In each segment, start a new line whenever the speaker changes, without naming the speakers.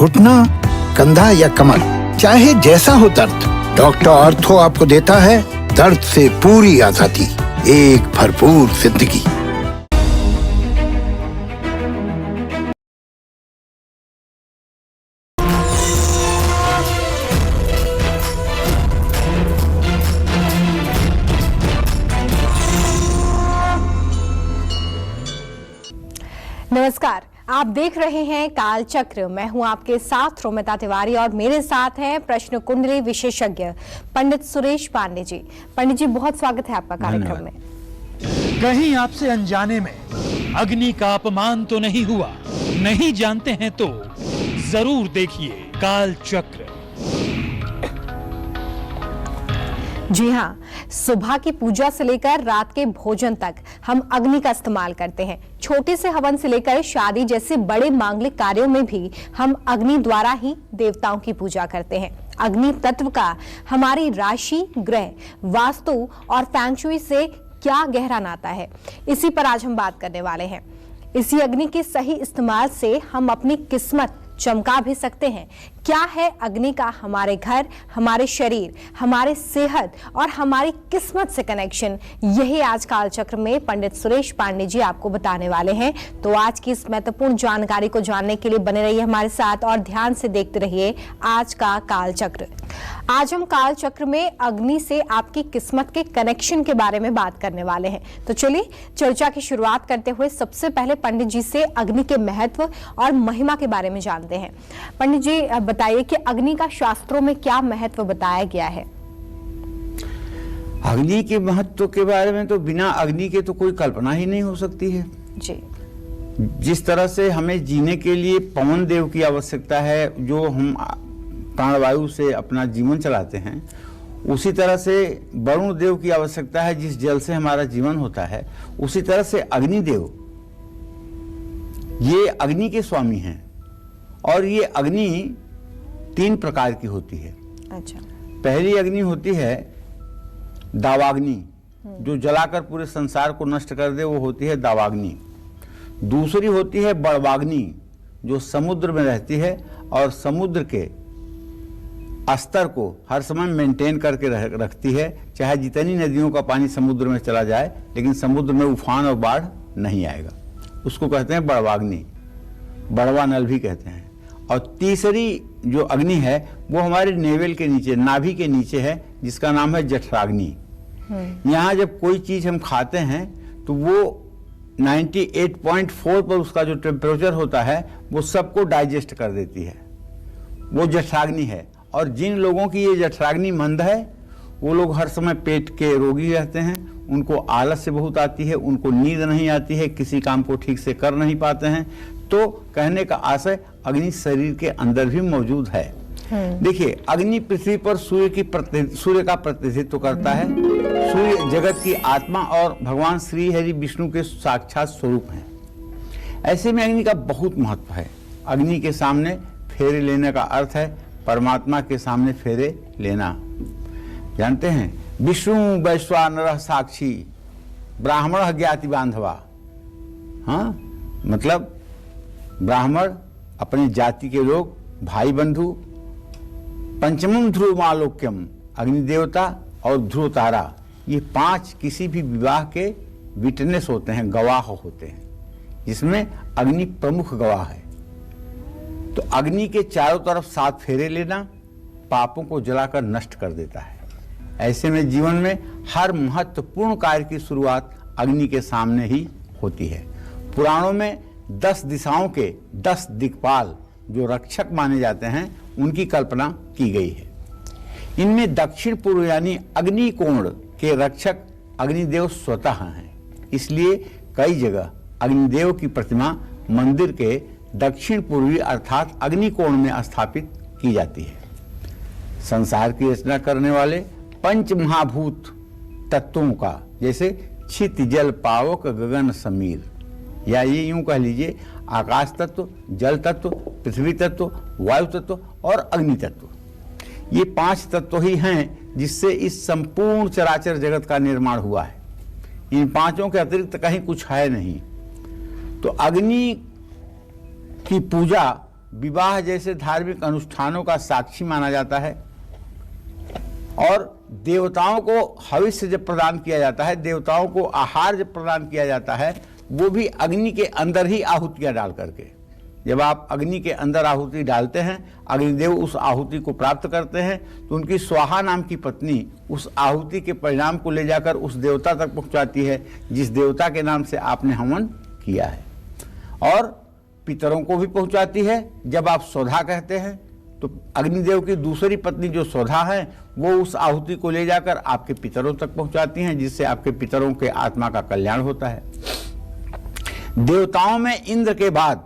घुटना, कंधा या कमर, चाहे जैसा हो दर्द, डॉक्टर ऑर्थो आपको देता है दर्द से पूरी आजादी, एक भरपूर जिंदगी।
नमस्कार, आप देख रहे हैं काल चक्र। मैं हूं आपके साथ रोमिता तिवारी और मेरे साथ हैं प्रश्न कुंडली विशेषज्ञ पंडित सुरेश पांडे जी। पंडित जी, बहुत स्वागत है आपका कार्यक्रम में।
कहीं आपसे अनजाने में अग्नि का अपमान तो नहीं हुआ? नहीं जानते हैं तो जरूर देखिए काल चक्र।
जी हाँ, सुबह की पूजा से लेकर रात के भोजन तक हम अग्नि का इस्तेमाल करते हैं। छोटे से हवन से लेकर शादी जैसे बड़े मांगलिक कार्यों में भी हम अग्नि द्वारा ही देवताओं की पूजा करते हैं। अग्नि तत्व का हमारी राशि, ग्रह, वास्तु और फैंग शुई से क्या गहरा नाता है, इसी पर आज हम बात करने वाले हैं। इसी अग्नि के सही इस्तेमाल से हम अपनी किस्मत चमका भी सकते हैं। क्या है अग्नि का हमारे घर, हमारे शरीर, हमारे सेहत और हमारी किस्मत से कनेक्शन, यही आज काल चक्र में पंडित सुरेश पांडे जी आपको बताने वाले हैं। तो आज की इस महत्वपूर्ण जानकारी को जानने के लिए बने रहिए हमारे साथ और ध्यान से देखते रहिए आज का काल चक्र। आज हम काल चक्र में अग्नि से आपकी किस्मत के कनेक्शन के बारे में बात करने वाले हैं। तो चलिए चर्चा की शुरुआत करते हुए सबसे पहले पंडित जी से अग्नि के महत्व और महिमा के बारे में जानते हैं। पंडित जी, बताइए कि अग्नि का शास्त्रों में क्या महत्व बताया गया है?
अग्नि के महत्व के बारे में तो बिना अग्नि के तो कोई कल्पना ही नहीं हो सकती है
जी।
जिस तरह से हमें जीने के लिए पवन देव की आवश्यकता है, जो हम प्राणवायु से अपना जीवन चलाते हैं, उसी तरह से वरुण देव की आवश्यकता है, जिस जल से हमारा जीवन होता है। उसी तरह से अग्निदेव, ये अग्नि के स्वामी हैं। और ये अग्नि 3 प्रकार की होती है।
अच्छा।
पहली अग्नि होती है दावाग्नि, जो जलाकर पूरे संसार को नष्ट कर दे, वो होती है दावाग्नि। दूसरी होती है बड़वाग्नि, जो समुद्र में रहती है और समुद्र के स्तर को हर समय मेंटेन करके रखती है। चाहे जितनी नदियों का पानी समुद्र में चला जाए, लेकिन समुद्र में उफान और बाढ़ नहीं आएगा। उसको कहते हैं बड़वाग्नि, बड़वा नल भी कहते हैं। और तीसरी जो अग्नि है वो हमारे नेवल के नीचे, नाभि के नीचे है, जिसका नाम है जठराग्नि। यहाँ जब कोई चीज हम खाते हैं तो वो 98.4 पर उसका जो टेम्परेचर होता है वो सबको डाइजेस्ट कर देती है, वो जठराग्नि है। और जिन लोगों की ये जठराग्नि मंद है, वो लोग हर समय पेट के रोगी रहते हैं, उनको आलस से बहुत आती है, उनको नींद नहीं आती है, किसी काम को ठीक से कर नहीं पाते हैं। तो कहने का आशय, अग्नि शरीर के अंदर भी मौजूद है। देखिए, अग्नि पृथ्वी पर सूर्य का प्रतिनिधित्व करता है। सूर्य जगत की आत्मा और भगवान श्री हरि विष्णु के साक्षात स्वरूप हैं। ऐसे में अग्नि का बहुत महत्व है। अग्नि के सामने फेरे लेने का अर्थ है परमात्मा के सामने फेरे लेना। जानते हैं, विष्णु वैश्वानरः साक्षी ब्राह्मण ज्ञाति बांधवा। हाँ, मतलब ब्राह्मण, अपनी जाति के लोग, भाई बंधु। पंचमम ध्रुव आलोक्यम, अग्नि देवता और ध्रुव तारा, ये 5 किसी भी विवाह के विटनेस होते हैं, गवाह होते हैं, जिसमें अग्नि प्रमुख गवाह है। तो अग्नि के चारों तरफ 7 फेरे लेना पापों को जलाकर नष्ट कर देता है। ऐसे में जीवन में हर महत्वपूर्ण कार्य की शुरुआत अग्नि के सामने ही होती है। पुराणों में 10 दिशाओं के 10 दिक्पाल, जो रक्षक माने जाते हैं, उनकी कल्पना की गई है। इनमें दक्षिण पूर्व यानी अग्निकोण के रक्षक अग्निदेव स्वतः हैं। इसलिए कई जगह अग्निदेव की प्रतिमा मंदिर के दक्षिण पूर्वी अर्थात अग्निकोण में स्थापित की जाती है। संसार की रचना करने वाले 5 महाभूत तत्वों का, जैसे छित, जल, पावक, गगन, समीर, या ये यूं कह लीजिए, आकाश तत्व, जल तत्व, पृथ्वी तत्व, वायु तत्व और अग्नि तत्व, ये 5 तत्व ही हैं जिससे इस संपूर्ण चराचर जगत का निर्माण हुआ है। इन 5 के अतिरिक्त कहीं कुछ है नहीं। तो अग्नि की पूजा विवाह जैसे धार्मिक अनुष्ठानों का साक्षी माना जाता है। और देवताओं को हविष्य जब प्रदान किया जाता है, देवताओं को आहार जब प्रदान किया जाता है, वो भी अग्नि के अंदर ही आहुतियाँ डाल करके। जब आप अग्नि के अंदर आहुति डालते हैं, अग्निदेव उस आहुति को प्राप्त करते हैं, तो उनकी स्वाहा नाम की पत्नी उस आहुति के परिणाम को ले जाकर उस देवता तक पहुंचाती है जिस देवता के नाम से आपने हवन किया है। और पितरों को भी पहुंचाती है। जब आप सौधा कहते हैं तो अग्निदेव की दूसरी पत्नी जो सौधा है वो उस आहुति को ले जाकर आपके पितरों तक पहुंचाती हैं, जिससे आपके पितरों के आत्मा का कल्याण होता है। देवताओं में इंद्र के बाद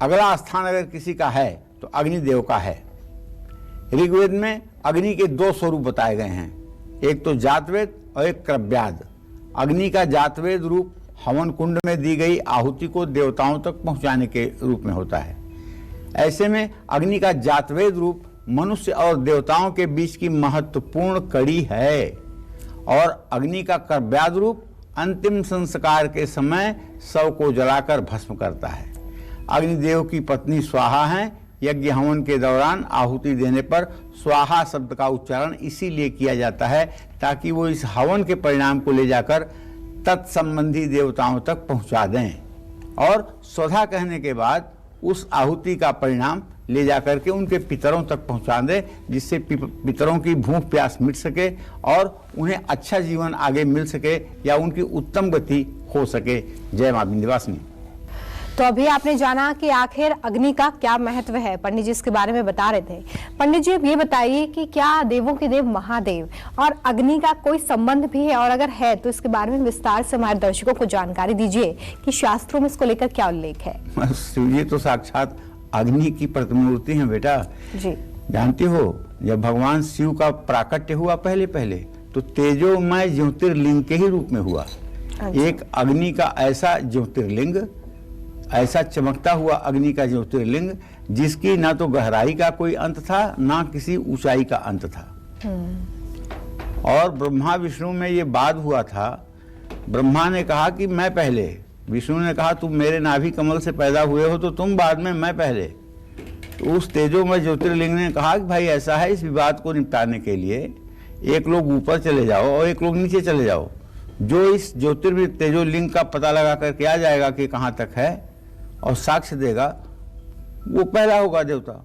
अगला स्थान अगर किसी का है तो अग्निदेव का है। ऋग्वेद में अग्नि के 2 स्वरूप बताए गए हैं, एक तो जातवेद और एक क्रव्याद। अग्नि का जातवेद रूप हवन कुंड में दी गई आहुति को देवताओं तक पहुंचाने के रूप में होता है। ऐसे में अग्नि का जातवेद रूप मनुष्य और देवताओं के बीच की महत्वपूर्ण कड़ी है। और अग्नि का क्रव्याद रूप अंतिम संस्कार के समय शव को जलाकर भस्म करता है। अग्निदेव की पत्नी स्वाहा हैं। यज्ञ हवन के दौरान आहुति देने पर स्वाहा शब्द का उच्चारण इसीलिए किया जाता है ताकि वो इस हवन के परिणाम को ले जाकर तत्संबंधी देवताओं तक पहुंचा दें। और स्वधा कहने के बाद उस आहुति का परिणाम ले जाकर के उनके पितरों तक पहुंचा दें, जिससे पितरों की भूख प्यास मिट सके और उन्हें अच्छा जीवन आगे मिल सके या उनकी उत्तम गति हो सके। जय मां विंध्यवासिनी।
तो अभी आपने जाना कि आखिर अग्नि का क्या महत्व है, पंडित जी इसके बारे में बता रहे थे। पंडित जी अब ये बताइए कि क्या देवों के देव महादेव और अग्नि का कोई संबंध भी है, और अगर है तो इसके बारे में विस्तार से हमारे दर्शकों को जानकारी दीजिए कि शास्त्रों में इसको लेकर क्या उल्लेख है।
शिवजी तो साक्षात अग्नि की प्रतिमूर्ति है बेटा
जी।
जानती हो, जब भगवान शिव का प्राकट्य हुआ पहले पहले तो तेजोमय ज्योतिर्लिंग के ही रूप में हुआ। एक अग्नि का ऐसा ज्योतिर्लिंग, ऐसा चमकता हुआ अग्नि का ज्योतिर्लिंग जिसकी ना तो गहराई का कोई अंत था ना किसी ऊंचाई का अंत था। और ब्रह्मा विष्णु में ये बात हुआ था। ब्रह्मा ने कहा कि मैं पहले, विष्णु ने कहा तुम मेरे नाभि कमल से पैदा हुए हो तो तुम बाद में, मैं पहले। तो उस तेजोमय ज्योतिर्लिंग ने कहा कि भाई ऐसा है, इस विवाद को निपटाने के लिए एक लोग ऊपर चले जाओ और एक लोग नीचे चले जाओ। जो इस तेजोलिंग का पता लगा करके आ जाएगा कि कहाँ तक है और साक्ष्य देगा, वो पहला होगा देवता।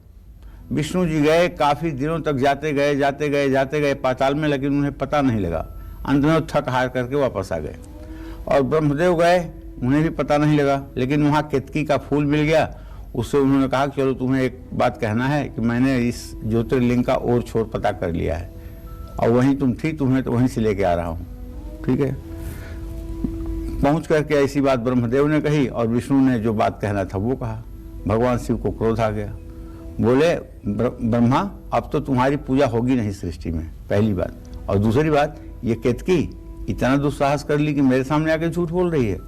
विष्णु जी गए, काफी दिनों तक जाते गए पाताल में, लेकिन उन्हें पता नहीं लगा। अंत में थक हार करके वापस आ गए। और ब्रह्मदेव गए, उन्हें भी पता नहीं लगा, लेकिन वहाँ केतकी का फूल मिल गया। उससे उन्होंने कहा कि चलो तुम्हें एक बात कहना है कि मैंने इस ज्योतिर्लिंग का और छोर पता कर लिया है और वहीं तुम थी, तुम्हें तो वहीं से लेके आ रहा हूँ। ठीक है। पहुंच करके ऐसी बात ब्रह्मदेव ने कही और विष्णु ने जो बात कहना था वो कहा। भगवान शिव को क्रोध आ गया। बोले ब्रह्मा अब तो तुम्हारी पूजा होगी नहीं सृष्टि में, पहली बात। और दूसरी बात, ये केतकी इतना दुस्साहस कर ली कि मेरे सामने आके झूठ बोल रही है।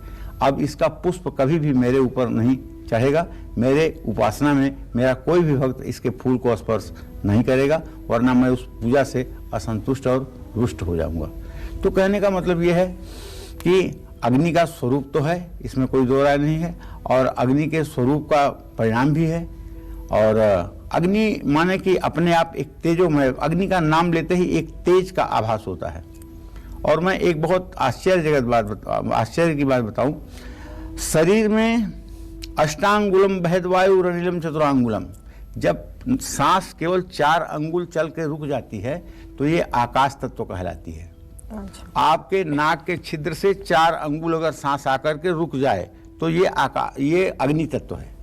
अब इसका पुष्प कभी भी मेरे ऊपर नहीं चढ़ेगा, मेरे उपासना में मेरा कोई भी भक्त इसके फूल को स्पर्श नहीं करेगा, वरना मैं उस पूजा से असंतुष्ट और रुष्ट हो जाऊंगा। तो कहने का मतलब यह है कि अग्नि का स्वरूप तो है, इसमें कोई दो राय नहीं है, और अग्नि के स्वरूप का परिणाम भी है। और अग्नि माने कि अपने आप एक तेजोमय, अग्नि का नाम लेते ही एक तेज का आभास होता है। और मैं एक बहुत आश्चर्य की बात बताऊं, शरीर में अष्टांगुलम बहद वायु रनिलम चतुरांगुलम, जब सांस केवल 4 अंगुल चल के रुक जाती है तो ये आकाश तत्व कहलाती है। आपके नाक के छिद्र से 4 अंगुल अगर सांस आकर के रुक जाए तो ये अग्नि तत्व है।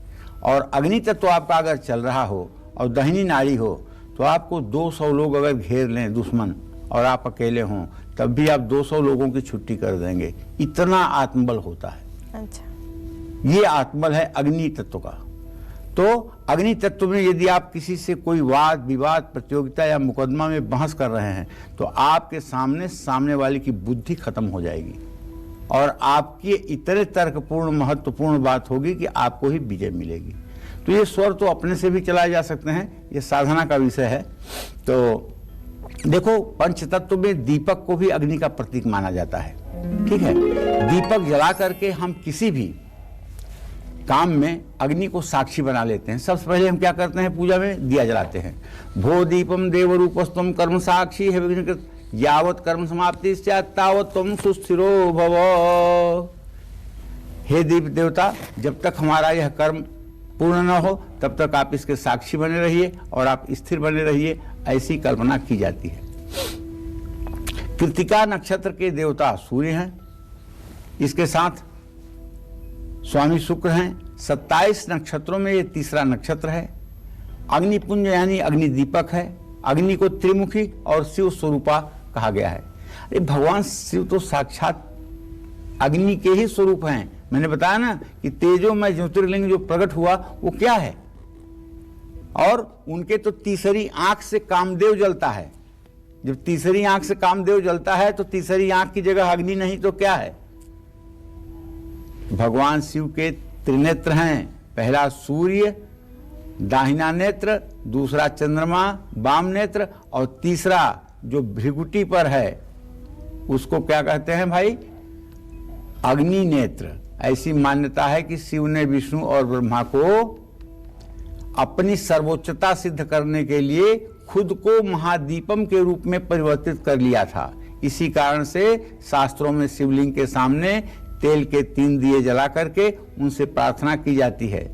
और अग्नि तत्व आपका अगर चल रहा हो और दाहिनी नाड़ी हो तो आपको 200 लोग अगर घेर लें दुश्मन और आप अकेले हों तब भी आप 200 लोगों की छुट्टी कर देंगे, इतना आत्मबल होता है।
अच्छा।
ये आत्मबल है अग्नि तत्व का। तो अग्नि तत्व में यदि आप किसी से कोई वाद विवाद प्रतियोगिता या मुकदमा में बहस कर रहे हैं तो आपके सामने वाले की बुद्धि खत्म हो जाएगी और आपकी इतने तर्कपूर्ण महत्वपूर्ण बात होगी कि आपको ही विजय मिलेगी। तो ये स्वर तो अपने से भी चलाए जा सकते हैं, ये साधना का विषय है। तो देखो, पंचतत्व में दीपक को भी अग्नि का प्रतीक माना जाता है। ठीक है, दीपक जला करके हम किसी भी काम में अग्नि को साक्षी बना लेते हैं। सबसे पहले हम क्या करते हैं, पूजा में दिया जलाते हैं। भो दीपम देव रूपस्तम कर्म साक्षी है विघ्नकृत यावत कर्म समाप्ति तावत तुम सुस्थिरो भव। हे दीप देवता, जब तक हमारा यह कर्म पूर्ण न हो तब तक आप इसके साक्षी बने रहिए और आप स्थिर बने रहिए, ऐसी कल्पना की जाती है। कृतिका नक्षत्र के देवता सूर्य हैं, इसके साथ स्वामी शुक्र हैं। 27 नक्षत्रों में ये तीसरा नक्षत्र है। अग्निपुंज यानी अग्नि दीपक है। अग्नि को त्रिमुखी और शिव स्वरूपा कहा गया है। अरे भगवान शिव तो साक्षात अग्नि के ही स्वरूप हैं। मैंने बताया ना कि तेजोमय ज्योतिर्लिंग जो प्रकट हुआ वो क्या है, और उनके तो तीसरी आंख से कामदेव जलता है। जब तीसरी आंख से कामदेव जलता है तो तीसरी आंख की जगह अग्नि नहीं तो क्या है। भगवान शिव के त्रिनेत्र हैं, पहला सूर्य दाहिना नेत्र, दूसरा चंद्रमा वाम नेत्र, और तीसरा जो भृगुटी पर है उसको क्या कहते हैं भाई, अग्नि नेत्र। ऐसी मान्यता है कि शिव ने विष्णु और ब्रह्मा को अपनी सर्वोच्चता सिद्ध करने के लिए खुद को महादीपम के रूप में परिवर्तित कर लिया था। इसी कारण से शास्त्रों में शिवलिंग के सामने तेल के 3 दिए जला करके उनसे प्रार्थना की जाती है।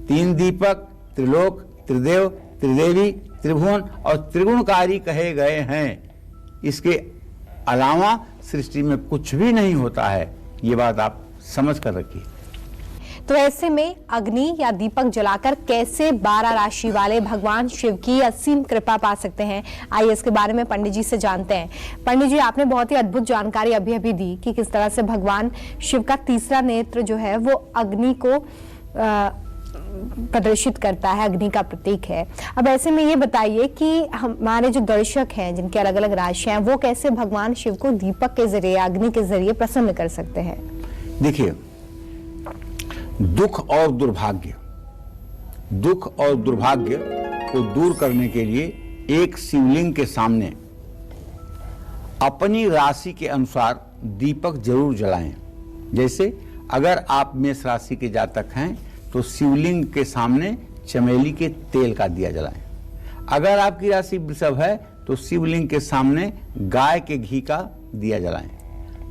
3 दीपक त्रिलोक, त्रिदेव, त्रिदेवी, त्रिभुवन और त्रिगुणकारी कहे गए हैं। इसके अलावा सृष्टि में कुछ भी नहीं होता है, ये बात आप समझ कर रखिए।
तो ऐसे में अग्नि या दीपक जलाकर कैसे 12 राशि वाले भगवान शिव की असीम कृपा पा सकते हैं, आइए इसके बारे में पंडित जी से जानते हैं। पंडित जी, आपने बहुत ही अद्भुत जानकारी अभी अभी दी कि किस तरह से भगवान शिव का तीसरा नेत्र जो है वो अग्नि को प्रदर्शित करता है, अग्नि का प्रतीक है। अब ऐसे में ये बताइए कि हमारे जो दर्शक हैं जिनके अलग अलग राशियां हैं, वो कैसे भगवान शिव को दीपक के जरिए, अग्नि के जरिए प्रसन्न कर सकते हैं।
देखिए, दुख और दुर्भाग्य को दूर करने के लिए एक शिवलिंग के सामने अपनी राशि के अनुसार दीपक जरूर जलाएं। जैसे अगर आप मेष राशि के जातक हैं तो शिवलिंग के सामने चमेली के तेल का दिया जलाएं। अगर आपकी राशि वृषभ है तो शिवलिंग के सामने गाय के घी का दिया जलाएं।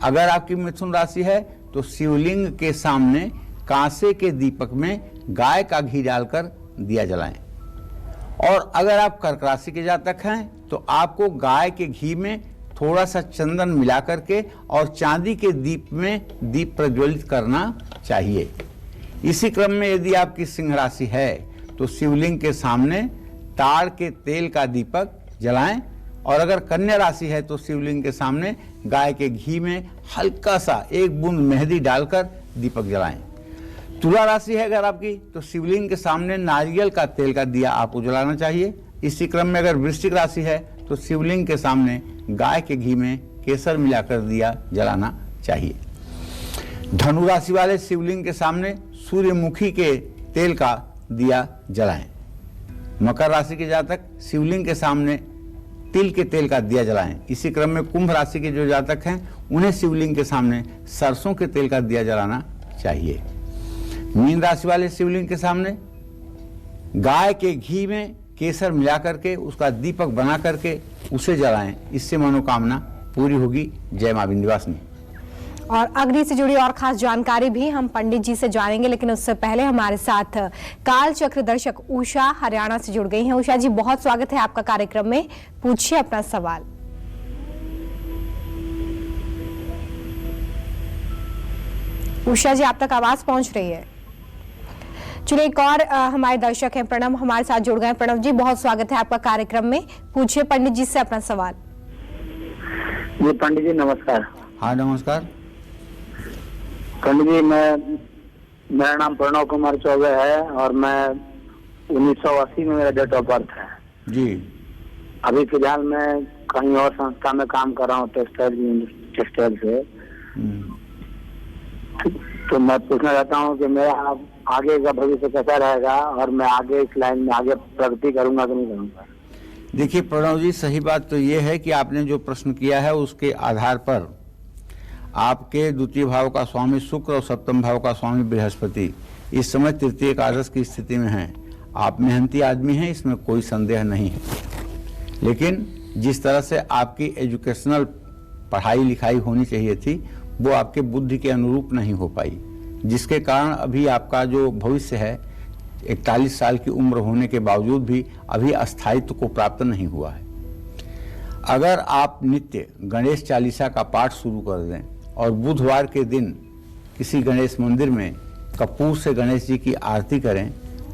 अगर आपकी मिथुन राशि है तो शिवलिंग के सामने कांसे के दीपक में गाय का घी डालकर दिया जलाएं। और अगर आप कर्क राशि के जातक हैं तो आपको गाय के घी में थोड़ा सा चंदन मिला करके और चांदी के दीप में दीप प्रज्वलित करना चाहिए। इसी क्रम में यदि आपकी सिंह राशि है तो शिवलिंग के सामने ताड़ के तेल का दीपक जलाएं। और अगर कन्या राशि है तो शिवलिंग के सामने गाय के घी में हल्का सा 1 बूंद मेहंदी डालकर दीपक जलाएं। तुला राशि है अगर आपकी तो शिवलिंग के सामने नारियल का तेल का दिया आपको जलाना चाहिए। इसी क्रम में अगर वृश्चिक राशि है तो शिवलिंग के सामने गाय के घी में केसर मिलाकर दिया जलाना चाहिए। धनु राशि वाले शिवलिंग के सामने सूर्यमुखी के तेल का दिया जलाएं। मकर राशि के जातक शिवलिंग के सामने तिल के तेल का दिया जलाएं। इसी क्रम में कुंभ राशि के जो जातक हैं उन्हें शिवलिंग के सामने सरसों के तेल का दिया जलाना चाहिए। मीन राशि वाले शिवलिंग के सामने गाय के घी में केसर मिला करके उसका दीपक बना करके उसे जलाएं। इससे मनोकामना पूरी होगी। जय मां विंध्यवासिनी।
और अग्नि से जुड़ी और खास जानकारी भी हम पंडित जी से जानेंगे, लेकिन उससे पहले हमारे साथ काल चक्र दर्शक उषा हरियाणा से जुड़ गई हैं। उषा जी, बहुत स्वागत है आपका कार्यक्रम में, पूछिए अपना सवाल। उषा जी, आप तक आवाज पहुंच रही है? चलिए, एक और हमारे दर्शक हैं प्रणव हमारे साथ जुड़ गए। प्रणव जी, बहुत स्वागत है आपका कार्यक्रम में, पूछिए पंडित जी से अपना सवाल।
जी पंडित जी नमस्कार।
हाँ नमस्कार
पंडित जी, मेरा नाम प्रणव कुमार चौबे है और मैं 1980 में मेरा डेट ऑफ बर्थ है
जी।
अभी फिलहाल मैं कहीं और संस्था में काम कर रहा हूँ, टेक्सटाइल से। तो मैं पूछना चाहता हूँ कि मेरा आगे का भविष्य कैसा रहेगा और मैं आगे इस लाइन में आगे प्रगति करूंगा कि नहीं करूंगा।
देखिए प्रणव जी, सही बात तो ये है कि आपने जो प्रश्न किया है उसके आधार पर आपके द्वितीय भाव का स्वामी शुक्र और सप्तम भाव का स्वामी बृहस्पति इस समय तृतीय एकादश की स्थिति में हैं। आप मेहनती आदमी हैं, इसमें कोई संदेह नहीं है, लेकिन जिस तरह से आपकी एजुकेशनल पढ़ाई लिखाई होनी चाहिए थी वो आपके बुद्धि के अनुरूप नहीं हो पाई, जिसके कारण अभी आपका जो भविष्य है 41 साल की उम्र होने के बावजूद भी अभी अस्थायित्व को प्राप्त नहीं हुआ है। अगर आप नित्य गणेश चालीसा का पाठ शुरू कर दें और बुधवार के दिन किसी गणेश मंदिर में कपूर से गणेश जी की आरती करें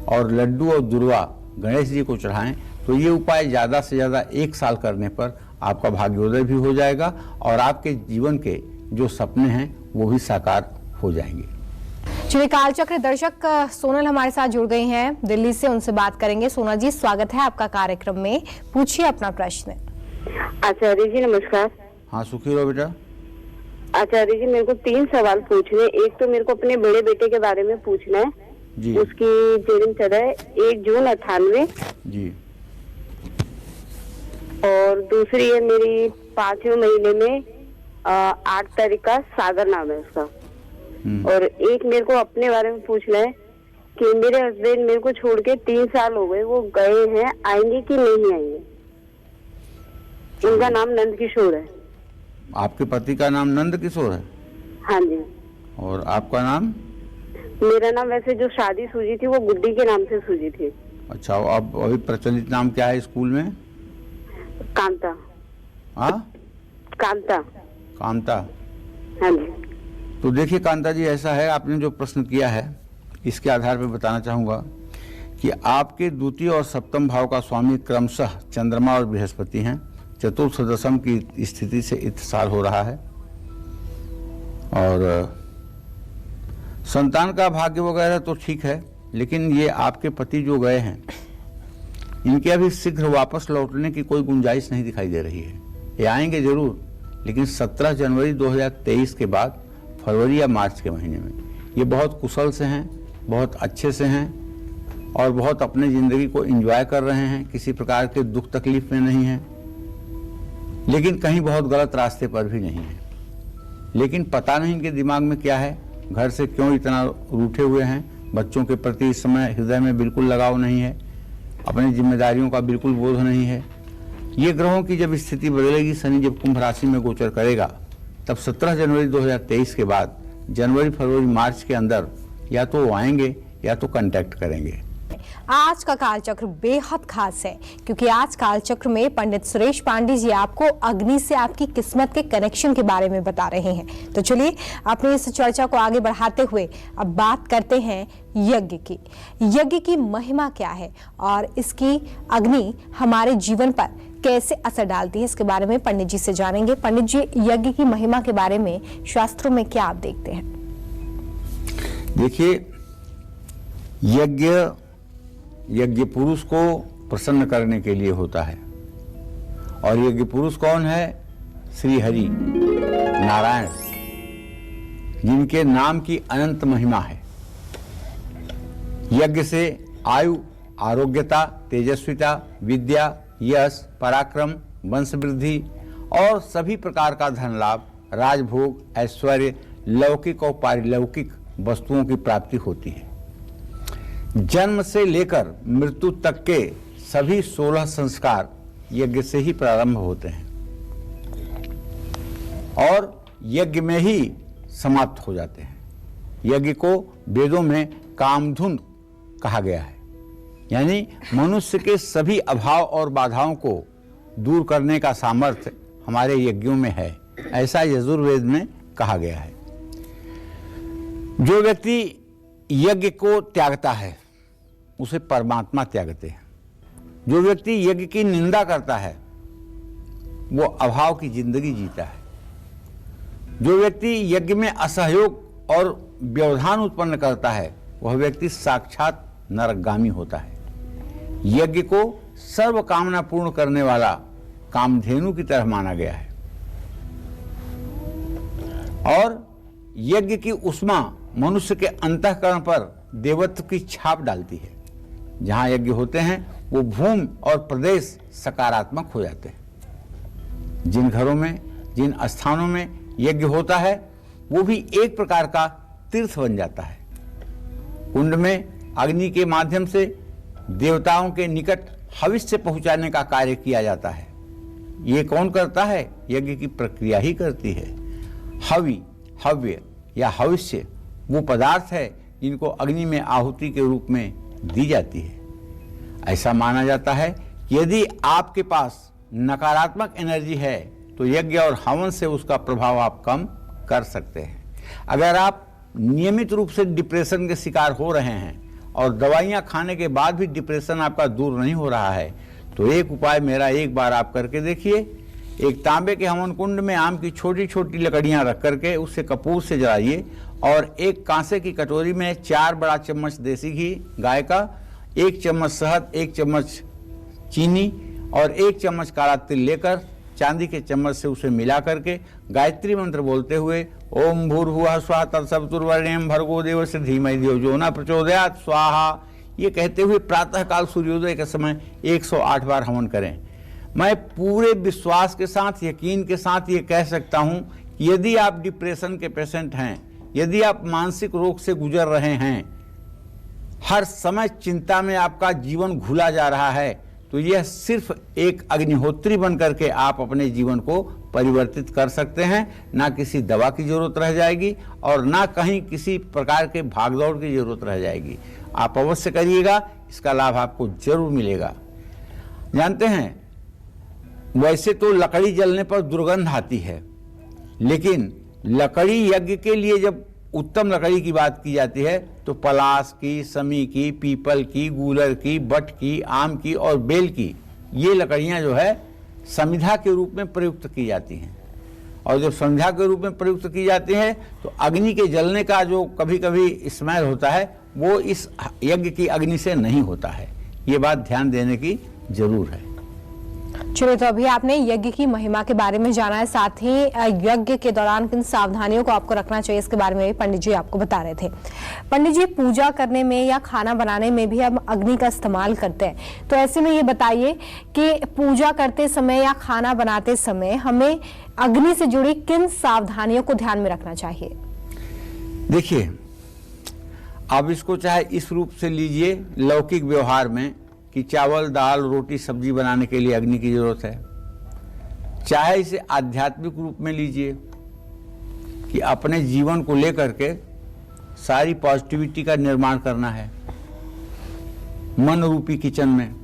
और लड्डू और दुर्वा गणेश जी को चढ़ाएं, तो ये उपाय ज़्यादा से ज़्यादा 1 साल करने पर आपका भाग्योदय भी हो जाएगा और आपके जीवन के जो सपने हैं वो भी साकार हो जाएंगे।
चलिए, कालचक्र दर्शक सोनल हमारे साथ जुड़ गई हैं दिल्ली से, उनसे बात करेंगे। सोनल जी, स्वागत है आपका कार्यक्रम में, पूछिए अपना प्रश्न।
आचार्य जी नमस्कार।
हाँ, सुखी रहो बेटा।
आचार्य जी, मेरे को 3 सवाल पूछने। एक तो मेरे को अपने बड़े बेटे के बारे में पूछना है
जी।
उसकी जन्म तिथि है 1 जून 98
जी।
और दूसरी है मेरी 5वें महीने में 8 तारीख का सागर नाम है उसका। और एक मेरे को अपने बारे में पूछना है कि मेरे हस्बैंड मेरे को छोड़ के 3 साल हो गए, वो गए हैं, आएंगे कि नहीं आएंगे? उनका नाम नंद किशोर है।
आपके पति का नाम नंद किशोर है?
हाँ जी।
और आपका नाम?
मेरा नाम वैसे जो शादी सूझी थी वो गुड्डी के नाम से सूझी थी।
अच्छा, अब अभी प्रचलित नाम क्या है स्कूल में?
कांता।
हाँ,
कांता।
कांता।
हाँ जी।
तो देखिए कांता जी, ऐसा है, आपने जो प्रश्न किया है इसके आधार पर बताना चाहूँगा कि आपके द्वितीय और सप्तम भाव का स्वामी क्रमशः चंद्रमा और बृहस्पति हैं। चतुर्थ दशम की स्थिति से इत्साल हो रहा है और संतान का भाग्य वगैरह तो ठीक है, लेकिन ये आपके पति जो गए हैं इनके अभी शीघ्र वापस लौटने की कोई गुंजाइश नहीं दिखाई दे रही है। ये आएंगे जरूर, लेकिन 17 जनवरी 2023 के बाद फरवरी या मार्च के महीने में। ये बहुत कुशल से हैं, बहुत अच्छे से हैं और बहुत अपने ज़िंदगी को एंजॉय कर रहे हैं, किसी प्रकार के दुख तकलीफ में नहीं हैं, लेकिन कहीं बहुत गलत रास्ते पर भी नहीं है। लेकिन पता नहीं इनके दिमाग में क्या है, घर से क्यों इतना रूठे हुए हैं, बच्चों के प्रति इस समय हृदय में बिल्कुल लगाव नहीं है, अपनी जिम्मेदारियों का बिल्कुल बोध नहीं है। ये ग्रहों की जब स्थिति बदलेगी, शनि जब कुंभ राशि में गोचर करेगा, तब 17 जनवरी 2023 के बाद जनवरी फरवरी मार्च के अंदर या तो वो आएंगे या तो कांटेक्ट करेंगे।
आज का कालचक्र बेहद खास है क्योंकि आज कालचक्र में पंडित सुरेश पांडे जी आपको अग्नि से आपकी किस्मत के कनेक्शन के बारे में बता रहे हैं। तो चलिए अपनी इस चर्चा को आगे बढ़ाते हुए अब बात करते हैं यज्ञ की। यज्ञ की महिमा क्या है और इसकी अग्नि हमारे जीवन पर कैसे असर डालती है, इसके बारे में पंडित जी से जानेंगे। पंडित जी, यज्ञ की महिमा के बारे में शास्त्रों में क्या आप देखते हैं?
देखिए, यज्ञ पुरुष को प्रसन्न करने के लिए होता है और यज्ञ पुरुष कौन है? श्री हरि नारायण, जिनके नाम की अनंत महिमा है। यज्ञ से आयु, आरोग्यता, तेजस्विता, विद्या, यश, पराक्रम, वंश वृद्धि और सभी प्रकार का धन लाभ, राजभोग, ऐश्वर्य, लौकिक और पारिलौकिक वस्तुओं की प्राप्ति होती है। जन्म से लेकर मृत्यु तक के सभी 16 संस्कार यज्ञ से ही प्रारंभ होते हैं और यज्ञ में ही समाप्त हो जाते हैं। यज्ञ को वेदों में कामधुन कहा गया है, यानी मनुष्य के सभी अभाव और बाधाओं को दूर करने का सामर्थ्य हमारे यज्ञों में है, ऐसा यजुर्वेद में कहा गया है। जो व्यक्ति यज्ञ को त्यागता है उसे परमात्मा त्यागते हैं। जो व्यक्ति यज्ञ की निंदा करता है वो अभाव की जिंदगी जीता है। जो व्यक्ति यज्ञ में असहयोग और व्यवधान उत्पन्न करता है वह व्यक्ति साक्षात नरकगामी होता है। यज्ञ को सर्व कामना पूर्ण करने वाला कामधेनु की तरह माना गया है और यज्ञ की उष्मा मनुष्य के अंतःकरण पर देवत्व की छाप डालती है। जहां यज्ञ होते हैं वो भूमि और प्रदेश सकारात्मक हो जाते हैं। जिन घरों में, जिन स्थानों में यज्ञ होता है वो भी एक प्रकार का तीर्थ बन जाता है। कुंड में अग्नि के माध्यम से देवताओं के निकट हविष्य पहुंचाने का कार्य किया जाता है। ये कौन करता है? यज्ञ की प्रक्रिया ही करती है। हव्य या हविष्य वो पदार्थ है जिनको अग्नि में आहुति के रूप में दी जाती है। ऐसा माना जाता है कि यदि आपके पास नकारात्मक एनर्जी है तो यज्ञ और हवन से उसका प्रभाव आप कम कर सकते हैं। अगर आप नियमित रूप से डिप्रेशन के शिकार हो रहे हैं और दवाइयां खाने के बाद भी डिप्रेशन आपका दूर नहीं हो रहा है तो एक उपाय मेरा एक बार आप करके देखिए। एक तांबे के हवन कुंड में आम की छोटी छोटी लकड़ियां रख करके उससे कपूर से जलाइए और एक कांसे की कटोरी में 4 बड़ा चम्मच देसी घी गाय का, 1 चम्मच शहद, 1 चम्मच चीनी और 1 चम्मच काला तिल लेकर चांदी के चम्मच से उसे मिला करके गायत्री मंत्र बोलते हुए ओम भूर्भुवः स्वः तत्सवितुर्वरेण्यं भर्गो देवस्य धीमहि धियो यो न प्रचोदयात् स्वाहा, ये कहते हुए प्रातःकाल सूर्योदय के समय 108 बार हवन करें। मैं पूरे विश्वास के साथ, यकीन के साथ ये कह सकता हूं कि यदि आप डिप्रेशन के पेशेंट हैं, यदि आप मानसिक रोग से गुजर रहे हैं, हर समय चिंता में आपका जीवन घुला जा रहा है, तो यह सिर्फ एक अग्निहोत्री बन करके आप अपने जीवन को परिवर्तित कर सकते हैं। ना किसी दवा की जरूरत रह जाएगी और ना कहीं किसी प्रकार के भागदौड़ की जरूरत रह जाएगी। आप अवश्य करिएगा, इसका लाभ आपको जरूर मिलेगा। जानते हैं, वैसे तो लकड़ी जलने पर दुर्गंध आती है, लेकिन लकड़ी यज्ञ के लिए जब उत्तम लकड़ी की बात की जाती है तो पलाश की, समी की, पीपल की, गूलर की, बट की, आम की और बेल की, ये लकड़ियां जो है समिधा के रूप में प्रयुक्त की जाती हैं। और जब संध्या के रूप में प्रयुक्त की जाती है तो अग्नि के जलने का जो कभी कभी स्मेल होता है वो इस यज्ञ की अग्नि से नहीं होता है। ये बात ध्यान देने की जरूर है।
चलिए, तो अभी आपने यज्ञ की महिमा के बारे में जाना है, साथ ही यज्ञ के दौरान किन सावधानियों को आपको रखना चाहिए इसके बारे में पंडित जी आपको बता रहे थे। पंडित जी, पूजा करने में या खाना बनाने में भी हम अग्नि का इस्तेमाल करते हैं, तो ऐसे में ये बताइए कि पूजा करते समय या खाना बनाते समय हमें अग्नि से जुड़ी किन सावधानियों को ध्यान में रखना चाहिए?
देखिए, आप इसको चाहे इस रूप से लीजिए लौकिक व्यवहार में कि चावल, दाल, रोटी, सब्जी बनाने के लिए अग्नि की जरूरत है, चाहे इसे आध्यात्मिक रूप में लीजिए कि अपने जीवन को लेकर के सारी पॉजिटिविटी का निर्माण करना है मन रूपी किचन में,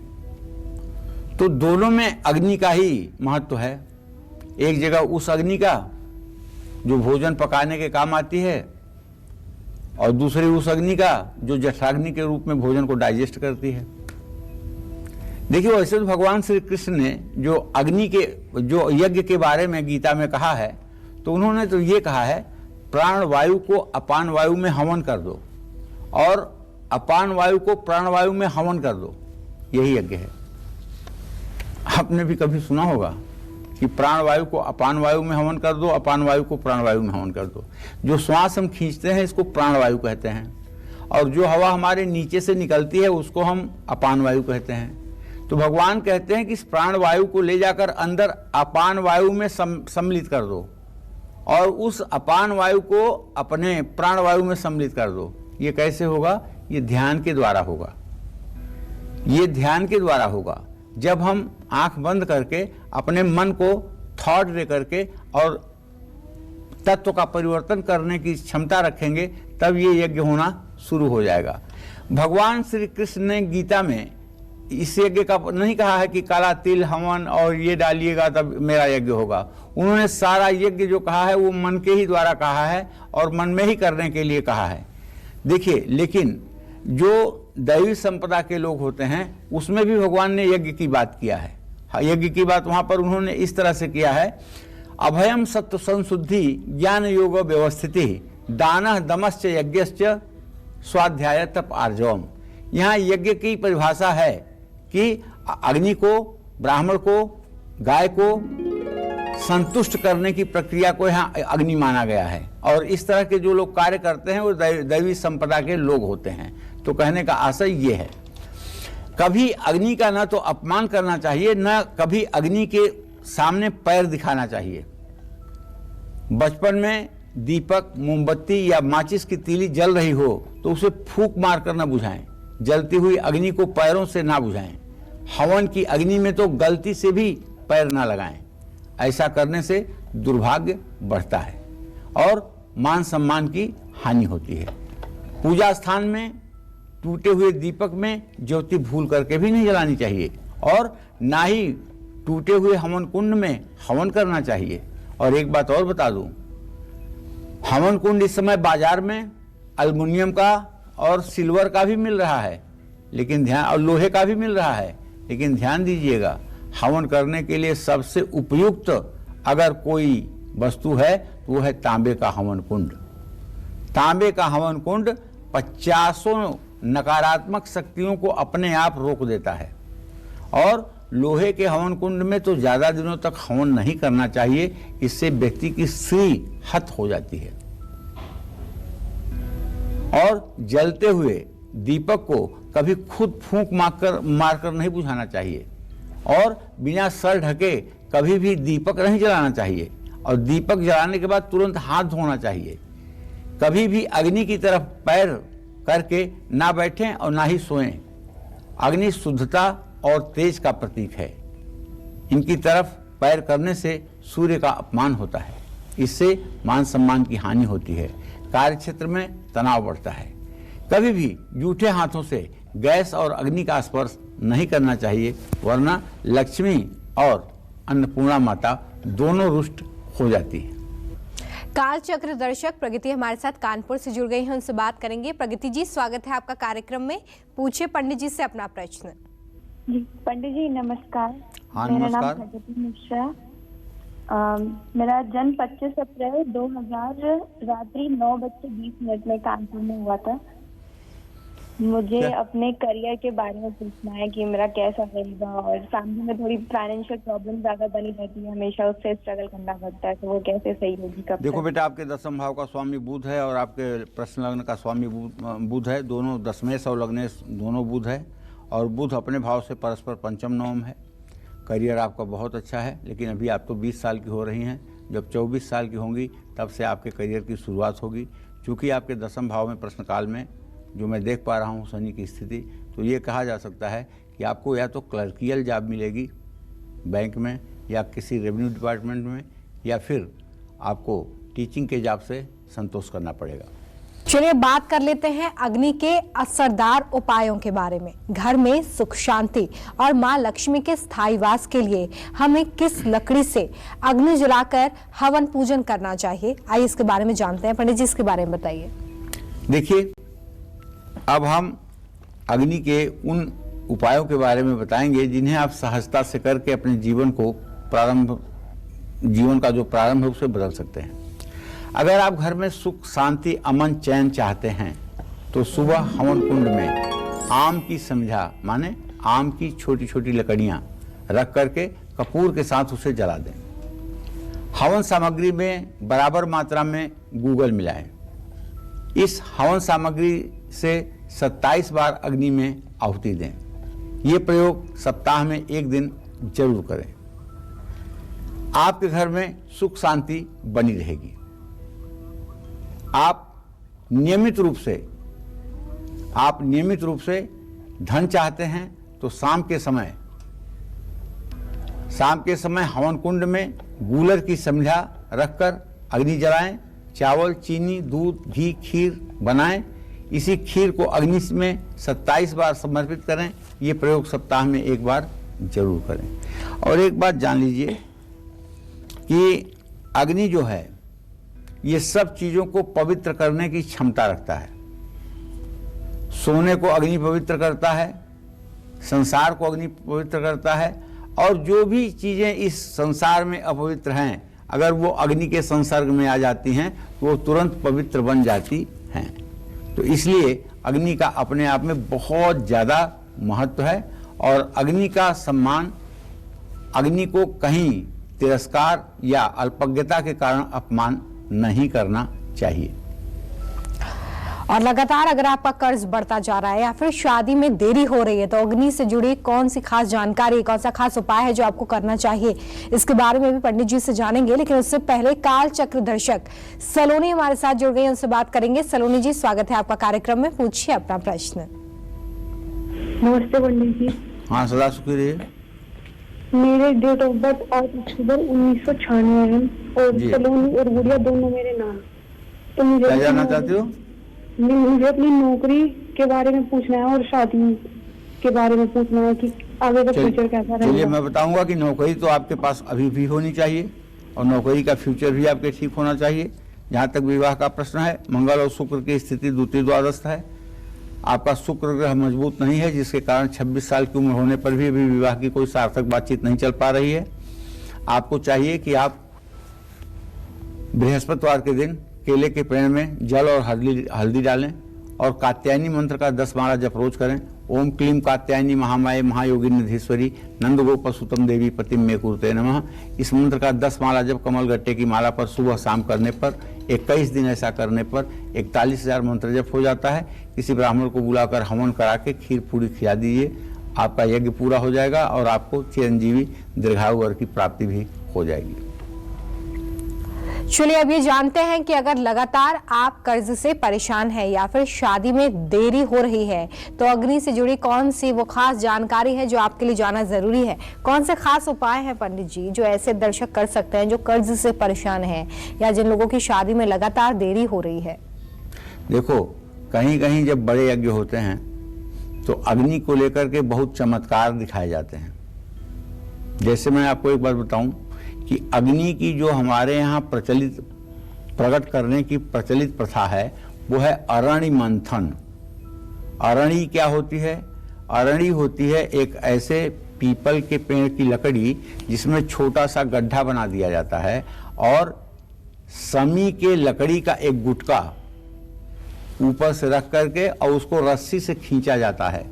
तो दोनों में अग्नि का ही महत्व है। एक जगह उस अग्नि का जो भोजन पकाने के काम आती है और दूसरी उस अग्नि का जो जठराग्नि के रूप में भोजन को डाइजेस्ट करती है। देखिए, वैसे तो भगवान श्री कृष्ण ने जो अग्नि के, जो यज्ञ के बारे में गीता में कहा है, तो उन्होंने तो ये कहा है प्राण वायु को अपान वायु में हवन कर दो और अपान वायु को प्राण वायु में हवन कर दो, यही यज्ञ है। आपने भी कभी सुना होगा कि प्राण वायु को अपान वायु में हवन कर दो, अपान वायु को प्राण वायु में हवन कर दो। जो श्वास हम खींचते हैं इसको प्राण वायु कहते हैं और जो हवा हमारे नीचे से निकलती है उसको हम अपान वायु कहते हैं। तो भगवान कहते हैं कि इस प्राण वायु को ले जाकर अंदर अपान वायु में सम्मिलित कर दो और उस अपान वायु को अपने प्राण वायु में सम्मिलित कर दो। ये कैसे होगा? ये ध्यान के द्वारा होगा। ये ध्यान के द्वारा होगा जब हम आंख बंद करके अपने मन को थॉट दे करके और तत्व का परिवर्तन करने की क्षमता रखेंगे, तब ये यज्ञ होना शुरू हो जाएगा। भगवान श्री कृष्ण ने गीता में इस यज्ञ का नहीं कहा है कि काला तिल, हवन और ये डालिएगा तब मेरा यज्ञ होगा। उन्होंने सारा यज्ञ जो कहा है वो मन के ही द्वारा कहा है और मन में ही करने के लिए कहा है। देखिए, लेकिन जो दैवी संपदा के लोग होते हैं उसमें भी भगवान ने यज्ञ की बात किया है। यज्ञ की बात वहां पर उन्होंने इस तरह से किया है, अभयम सत्व संशुद्धि ज्ञान योग व्यवस्थिति दानः दमश्च यज्ञश्च स्वाध्याय तप आर्जवम। यहाँ यज्ञ की परिभाषा है कि अग्नि को, ब्राह्मण को, गाय को संतुष्ट करने की प्रक्रिया को यहाँ अग्नि माना गया है और इस तरह के जो लोग कार्य करते हैं वो दैवी संपदा के लोग होते हैं। तो कहने का आशय ये है, कभी अग्नि का ना तो अपमान करना चाहिए, ना कभी अग्नि के सामने पैर दिखाना चाहिए। बचपन में दीपक, मोमबत्ती या माचिस की तीली जल रही हो तो उसे फूंक मार कर न बुझाएं। जलती हुई अग्नि को पैरों से ना बुझाएं। हवन की अग्नि में तो गलती से भी पैर ना लगाएं। ऐसा करने से दुर्भाग्य बढ़ता है और मान सम्मान की हानि होती है। पूजा स्थान में टूटे हुए दीपक में ज्योति भूल करके भी नहीं जलानी चाहिए और ना ही टूटे हुए हवन कुंड में हवन करना चाहिए। और एक बात और बता दूं, हवन कुंड इस समय बाजार में एल्युमिनियम का और सिल्वर का भी मिल रहा है, लेकिन ध्यान, और लोहे का भी मिल रहा है, लेकिन ध्यान दीजिएगा, हवन करने के लिए सबसे उपयुक्त अगर कोई वस्तु है तो वो है तांबे का हवन कुंड। तांबे का हवन कुंड 50 नकारात्मक शक्तियों को अपने आप रोक देता है और लोहे के हवन कुंड में तो ज्यादा दिनों तक हवन नहीं करना चाहिए, इससे व्यक्ति की श्री हत हो जाती है। और जलते हुए दीपक को कभी खुद फूंक मारकर नहीं बुझाना चाहिए और बिना सर ढके कभी भी दीपक नहीं जलाना चाहिए और दीपक जलाने के बाद तुरंत हाथ धोना चाहिए। कभी भी अग्नि की तरफ पैर करके ना बैठें और ना ही सोएं। अग्नि शुद्धता और तेज का प्रतीक है। इनकी तरफ पैर करने से सूर्य का अपमान होता है, इससे मान सम्मान की हानि होती है। कार्यक्षेत्र में तनाव बढ़ता है। कभी भी जूठे हाथों से गैस और अग्नि का स्पर्श नहीं करना चाहिए, वरना लक्ष्मी और अन्नपूर्णा माता दोनों रुष्ट हो जाती है।
कालचक्र दर्शक प्रगति हमारे साथ कानपुर से जुड़ गई हैं, उनसे बात करेंगे। प्रगति जी, स्वागत है आपका कार्यक्रम में। पूछिए पंडित जी से अपना प्रश्न।
जी पंडित जी नमस्कार।
हाँ,
मेरा
नमस्कार।
नाम प्रगति मिश्रा। मेरा जन्म 25 अप्रैल 2000 रात्रि 9:20 में कानपुर में हुआ था। मुझे अपने करियर के बारे में पूछना है कि मेरा कैसा रहेगा, और फैमिली में थोड़ी फाइनेंशियल प्रॉब्लम ज्यादा बनी रहती है, हमेशा उससे स्ट्रगल करना पड़ता है, तो वो कैसे सही होगी, कब
देखो
तक?
बेटा, आपके दसम भाव का स्वामी बुध है और आपके प्रश्न लग्न का स्वामी बुध है। दोनों दशमेश और लग्नेश दोनों बुध है और बुध अपने भाव से परस्पर पंचम नवम है। करियर आपका बहुत अच्छा है, लेकिन अभी आप तो 20 साल की हो रही हैं। जब 24 साल की होंगी तब से आपके करियर की शुरुआत होगी। चूँकि आपके दसम भाव में प्रश्न काल में जो मैं देख पा रहा हूँ शनि की स्थिति, तो ये कहा जा सकता है कि आपको या तो क्लर्कियल जॉब मिलेगी बैंक में या किसी रेवेन्यू डिपार्टमेंट में, या फिर आपको टीचिंग के जॉब से संतोष करना पड़ेगा।
चलिए बात कर लेते हैं अग्नि के असरदार उपायों के बारे में। घर में सुख शांति और मां लक्ष्मी के स्थायी वास के लिए हमें किस लकड़ी से अग्नि जलाकर हवन पूजन करना चाहिए, आइए इसके बारे में जानते हैं। पंडित जी, इसके बारे में बताइए।
देखिए, अब हम अग्नि के उन उपायों के बारे में बताएंगे जिन्हें आप सहजता से करके अपने जीवन का जो प्रारंभ है उसे बदल सकते हैं। अगर आप घर में सुख शांति अमन चैन चाहते हैं तो सुबह हवन कुंड में आम की संध्या माने आम की छोटी छोटी लकड़ियां रख करके कपूर के साथ उसे जला दें। हवन सामग्री में बराबर मात्रा में गूगल मिलाएं। इस हवन सामग्री से 27 बार अग्नि में आहुति दें। ये प्रयोग सप्ताह में एक दिन जरूर करें। आपके घर में सुख शांति बनी रहेगी। आप नियमित रूप से धन चाहते हैं तो शाम के समय हवन कुंड में गूलर की संध्या रखकर अग्नि जलाएं। चावल, चीनी, दूध, घी, खीर बनाएं। इसी खीर को अग्नि में 27 बार समर्पित करें। ये प्रयोग सप्ताह में एक बार जरूर करें। और एक बात जान लीजिए कि अग्नि जो है ये सब चीजों को पवित्र करने की क्षमता रखता है। सोने को अग्नि पवित्र करता है, संसार को अग्नि पवित्र करता है, और जो भी चीजें इस संसार में अपवित्र हैं अगर वो अग्नि के संसर्ग में आ जाती हैं तो वो तुरंत पवित्र बन जाती हैं। तो इसलिए अग्नि का अपने आप में बहुत ज्यादा महत्व है और अग्नि का सम्मान, अग्नि को कहीं तिरस्कार या अल्पज्ञता के कारण अपमान नहीं करना चाहिए।
और लगातार अगर आपका कर्ज बढ़ता जा रहा है या फिर शादी में देरी हो रही है तो अग्नि से जुड़ी कौन सी खास जानकारी, कौन सा खास उपाय है जो आपको करना चाहिए, इसके बारे में भी पंडित जी से जानेंगे। लेकिन उससे पहले काल चक्र दर्शक सलोनी हमारे साथ जुड़ गई, उनसे बात करेंगे। सलोनी जी, स्वागत है आपका कार्यक्रम में, पूछिए अपना प्रश्न।
नमस्ते पंडित जी।
हाँ, सदा सुखी रहिए।
मेरे डेट ऑफ बर्थ 8 अक्टूबर 1996 है और
जी।
सलोनी और गुड़िया दोनों मेरे नाम। तो मुझे
क्या जानना चाहते हो?
मुझे अपनी नौकरी के बारे में पूछना है और शादी के बारे में पूछना है कि आगे का फ्यूचर कैसा
चलिए,
रहेगा।
मैं बताऊंगा कि नौकरी तो आपके पास अभी भी होनी चाहिए और नौकरी का फ्यूचर भी आपके ठीक होना चाहिए। जहाँ तक विवाह का प्रश्न है, मंगल और शुक्र की स्थिति द्वितीय द्वादस्थ है। आपका शुक्र ग्रह मजबूत नहीं है, जिसके कारण 26 साल की उम्र होने पर भी अभी विवाह की कोई सार्थक बातचीत नहीं चल पा रही है। आपको चाहिए कि आप बृहस्पतिवार के दिन केले के पेड़ में जल और हल्दी डालें और कात्यायनी मंत्र का 10 माला जप रोज करें। ओम क्लीम कात्यायनी महामाये महायोगिनीधीश्वरी नंद गोपसुतम देवी पतिम मे कुरुते नमः। इस मंत्र का 10 माला जप कमल गट्टे की माला पर सुबह शाम करने पर 21 दिन ऐसा करने पर 41,000 मंत्र जप हो जाता है। किसी ब्राह्मण को बुलाकर हवन करा के खीर पूरी खिला दीजिए, आपका यज्ञ पूरा हो जाएगा और आपको चिरंजीवी दीर्घायु वर की प्राप्ति भी हो जाएगी।
चलिए अब ये जानते हैं कि अगर लगातार आप कर्ज से परेशान हैं या फिर शादी में देरी हो रही है तो अग्नि से जुड़ी कौन सी वो खास जानकारी है जो आपके लिए जानना जरूरी है। कौन से खास उपाय हैं पंडित जी जो ऐसे दर्शक कर सकते हैं जो कर्ज से परेशान हैं या जिन लोगों की शादी में लगातार देरी हो रही है?
देखो, कहीं कहीं जब बड़े यज्ञ होते हैं तो अग्नि को लेकर के बहुत चमत्कार दिखाए जाते हैं। जैसे मैं आपको एक बात बताऊं कि अग्नि की जो हमारे यहाँ प्रकट करने की प्रचलित प्रथा है वो है अरणि मंथन। अरणि क्या होती है? अरणि होती है एक ऐसे पीपल के पेड़ की लकड़ी जिसमें छोटा सा गड्ढा बना दिया जाता है और समी के लकड़ी का एक गुटका ऊपर से रख करके और उसको रस्सी से खींचा जाता है।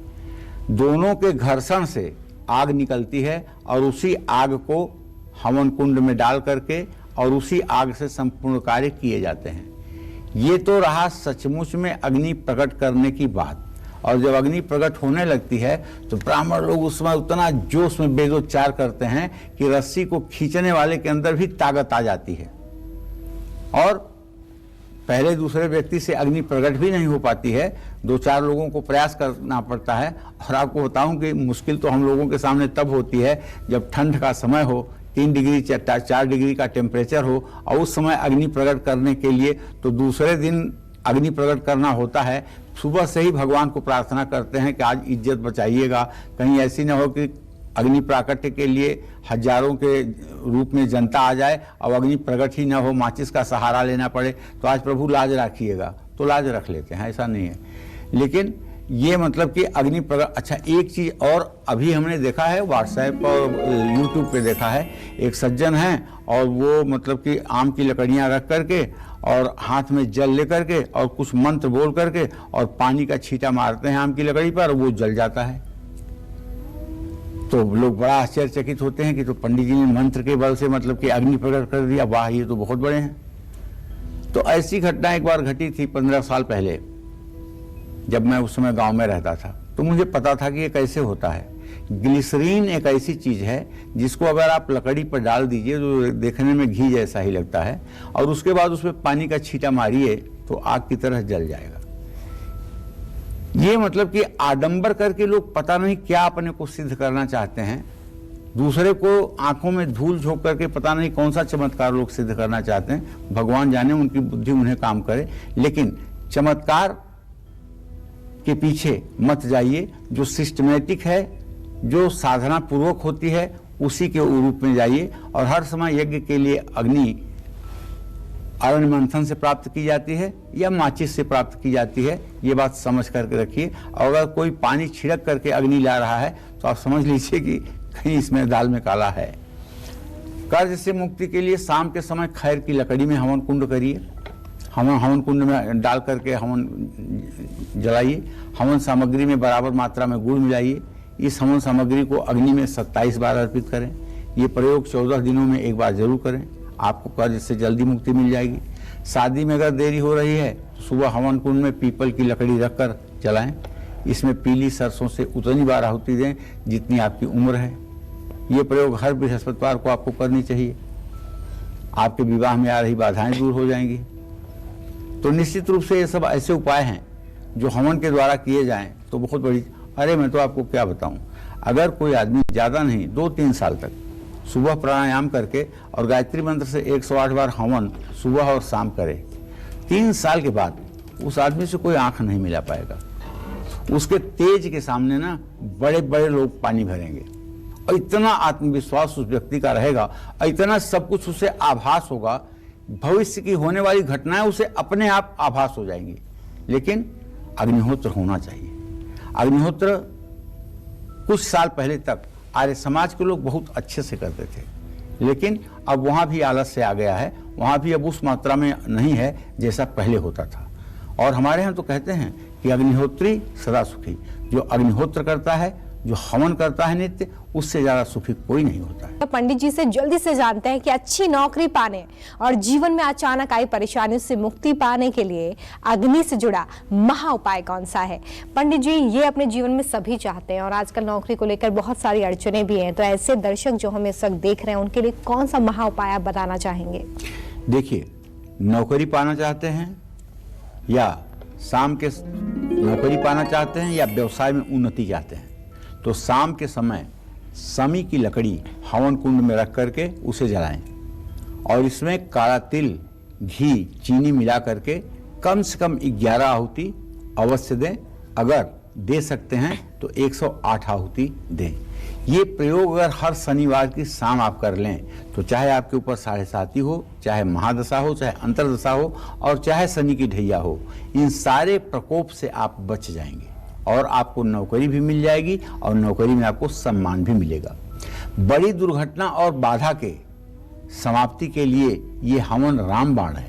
दोनों के घर्षण से आग निकलती है और उसी आग को हवन कुंड में डाल करके और उसी आग से संपूर्ण कार्य किए जाते हैं। ये तो रहा सचमुच में अग्नि प्रकट करने की बात। और जब अग्नि प्रकट होने लगती है तो ब्राह्मण लोग उस समय उतना जोश में वेदोच्चार करते हैं कि रस्सी को खींचने वाले के अंदर भी ताकत आ जाती है और पहले दूसरे व्यक्ति से अग्नि प्रकट भी नहीं हो पाती है। 2-4 लोगों को प्रयास करना पड़ता है। और आपको बताऊं कि मुश्किल तो हम लोगों के सामने तब होती है जब ठंड का समय हो, 3 डिग्री 4 डिग्री का टेम्परेचर हो और उस समय अग्नि प्रकट करने के लिए तो दूसरे दिन अग्नि प्रकट करना होता है। सुबह से ही भगवान को प्रार्थना करते हैं कि आज इज्जत बचाइएगा, कहीं ऐसी न हो कि अग्नि प्राकट्य के लिए हजारों के रूप में जनता आ जाए और अग्नि प्रकट ही न हो, माचिस का सहारा लेना पड़े। तो आज प्रभु लाज रखिएगा, तो लाज रख लेते हैं, ऐसा नहीं है। लेकिन ये मतलब कि अग्नि प्रकट। अच्छा, एक चीज और अभी हमने देखा है, व्हाट्सएप और यूट्यूब पे देखा है, एक सज्जन हैं और वो मतलब कि आम की लकड़ियां रख करके और हाथ में जल लेकर के और कुछ मंत्र बोल करके और पानी का छींटा मारते हैं आम की लकड़ी पर और वो जल जाता है। तो लोग बड़ा आश्चर्यचकित होते हैं कि तो पंडित जी ने मंत्र के बल से मतलब कि अग्नि प्रकट कर दिया, वाह ये तो बहुत बड़े हैं। तो ऐसी घटना एक बार घटी थी 15 साल पहले, जब मैं उस समय गांव में रहता था। तो मुझे पता था कि ये कैसे होता है। ग्लिसरीन एक ऐसी चीज है जिसको अगर आप लकड़ी पर डाल दीजिए तो देखने में घी जैसा ही लगता है और उसके बाद उसमें पानी का छींटा मारिए तो आग की तरह जल जाएगा। ये मतलब कि आडंबर करके लोग पता नहीं क्या अपने को सिद्ध करना चाहते हैं, दूसरे को आंखों में धूल झोंक करके पता नहीं कौन सा चमत्कार लोग सिद्ध करना चाहते हैं। भगवान जाने उनकी बुद्धि उन्हें काम करे, लेकिन चमत्कार के पीछे मत जाइए। जो सिस्टमेटिक है, जो साधना पूर्वक होती है, उसी के रूप में जाइए। और हर समय यज्ञ के लिए अग्नि अरण्य मंथन से प्राप्त की जाती है या माचिस से प्राप्त की जाती है, ये बात समझ करके रखिए। और अगर कोई पानी छिड़क करके अग्नि ला रहा है तो आप समझ लीजिए कि कहीं इसमें दाल में काला है। कर्ज से मुक्ति के लिए शाम के समय खैर की लकड़ी में हवन कुंड करिए, हवन कुंड में डाल करके हवन जलाइए। हवन सामग्री में बराबर मात्रा में गुड़ मिलाइए। इस हवन सामग्री को अग्नि में 27 बार अर्पित करें। ये प्रयोग 14 दिनों में एक बार जरूर करें, आपको कर्ज से जल्दी मुक्ति मिल जाएगी। शादी में अगर देरी हो रही है तो सुबह हवन कुंड में पीपल की लकड़ी रखकर जलाएं। इसमें पीली सरसों से उतनी बार आहुति दें जितनी आपकी उम्र है। ये प्रयोग हर बृहस्पतिवार को आपको करनी चाहिए। आपके विवाह में आ रही बाधाएं दूर हो जाएंगी। तो निश्चित रूप से ये सब ऐसे उपाय हैं जो हवन के द्वारा किए जाएं तो बहुत बड़ी। अरे मैं तो आपको क्या बताऊं, अगर कोई आदमी ज़्यादा नहीं 2-3 साल तक सुबह प्राणायाम करके और गायत्री मंत्र से 108 बार हवन सुबह और शाम करे, 3 साल के बाद उस आदमी से कोई आंख नहीं मिला पाएगा। उसके तेज के सामने ना बड़े बड़े लोग पानी भरेंगे और इतना आत्मविश्वास उस व्यक्ति का रहेगा और इतना सब कुछ उसे आभास होगा, भविष्य की होने वाली घटनाएं उसे अपने आप आभास हो जाएंगी। लेकिन अग्निहोत्र होना चाहिए। अग्निहोत्र कुछ साल पहले तक आर्य समाज के लोग बहुत अच्छे से करते थे, लेकिन अब वहाँ भी आलस्य आ गया है। वहाँ भी अब उस मात्रा में नहीं है जैसा पहले होता था। और हमारे यहाँ तो कहते हैं कि अग्निहोत्री सदा सुखी। जो अग्निहोत्र करता है, जो हवन करता है नित्य, उससे ज्यादा सुखी कोई नहीं होता है।
तो पंडित जी से जल्दी से जानते हैं कि अच्छी नौकरी पाने और जीवन में अचानक आई परेशानियों से मुक्ति पाने के लिए अग्नि से जुड़ा महा उपाय कौन सा है। पंडित जी, ये अपने जीवन में सभी चाहते हैं और आजकल नौकरी को लेकर बहुत सारी अड़चने भी हैं, तो ऐसे दर्शक जो हमें इस वक्त देख रहे हैं उनके लिए कौन सा महा उपाय आप बताना चाहेंगे?
देखिए, नौकरी पाना चाहते हैं या शाम के नौकरी पाना चाहते हैं या व्यवसाय में उन्नति चाहते हैं, तो शाम के समय समी की लकड़ी हवन कुंड में रख करके उसे जलाएं और इसमें काला तिल, घी, चीनी मिला करके कम से कम 11 आहुति अवश्य दें। अगर दे सकते हैं तो 108 आहुति दें। ये प्रयोग अगर हर शनिवार की शाम आप कर लें तो चाहे आपके ऊपर 7.5 हो, चाहे महादशा हो, चाहे अंतरदशा हो और चाहे शनि की ढैया हो, इन सारे प्रकोप से आप बच जाएंगे और आपको नौकरी भी मिल जाएगी और नौकरी में आपको सम्मान भी मिलेगा। बड़ी दुर्घटना और बाधा के समाप्ति के लिए ये हवन रामबाण है।